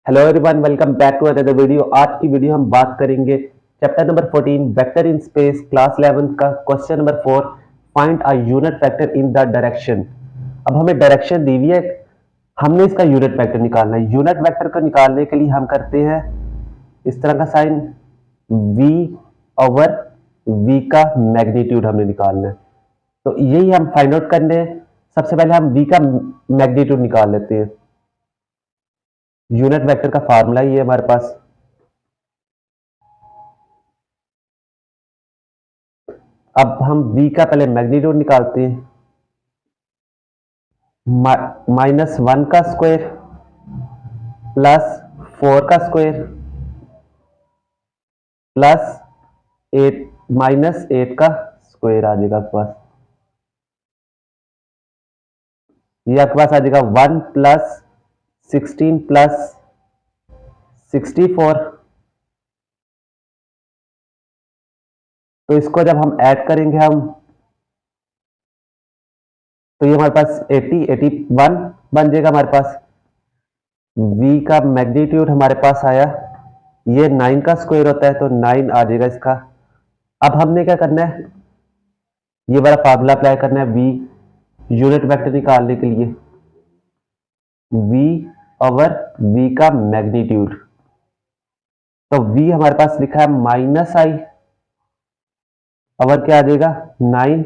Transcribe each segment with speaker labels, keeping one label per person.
Speaker 1: Hello everyone, welcome back to another video. आज की video हम बात करेंगे chapter number 14 vector in space class 11 का question number 4 find a unit vector in the direction. अब हमें डायरेक्शन दी हुई है, हमने इसका यूनिट वेक्टर निकालना है। यूनिट वेक्टर को निकालने के लिए हम करते हैं इस तरह का साइन, v ओवर v का मैग्नीट्यूड हमने निकालना है। तो यही हम फाइंड आउट करने हैं। सबसे पहले हम v का मैग्नीट्यूड निकाल लेते हैं। यूनिट वेक्टर का फार्मूला ही है हमारे पास। अब हम v का पहले मैग्नीट्यूड निकालते हैं। -1 का स्क्वायर प्लस 4 का स्क्वायर प्लस 8 -8 का स्क्वायर आ जाएगा आपके पास। ये आपके पास आ जाएगा 1 प्लस 16 प्लस 64। तो इसको जब हम ऐड करेंगे तो ये हमारे पास 81 बन जाएगा हमारे पास। v का मैग्नीट्यूड हमारे पास आया, ये 9 का स्क्वायर होता है तो 9 आ जाएगा इसका। अब हमने क्या करना है, ये वाला फार्मूला अप्लाई करना है v यूनिट वेक्टर निकालने के लिए। v ओवर v का मैग्नीट्यूड, तो v हमारे पास लिखा है -i ओवर क्या आ जाएगा 9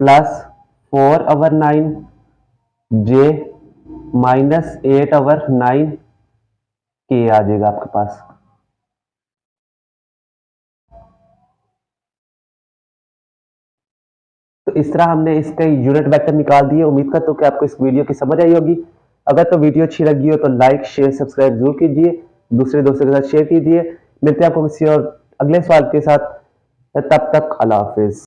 Speaker 1: प्लस 4 ओवर 9 j -8 ओवर 9 के आ जाएगा आपके पास। तो इस तरह हमने इसके यूनिट वेक्टर निकाल दिए। उम्मीद करता हूं कि आपको इस वीडियो की समझ आई होगी। अगर तो वीडियो अच्छी लगी हो तो लाइक शेयर सब्सक्राइब जरूर कीजिए, दूसरे दोस्तों के साथ शेयर कीजिए। मिलते हैं आपको किसी और अगले सवाल के साथ, तब तक अल्लाह हाफिज।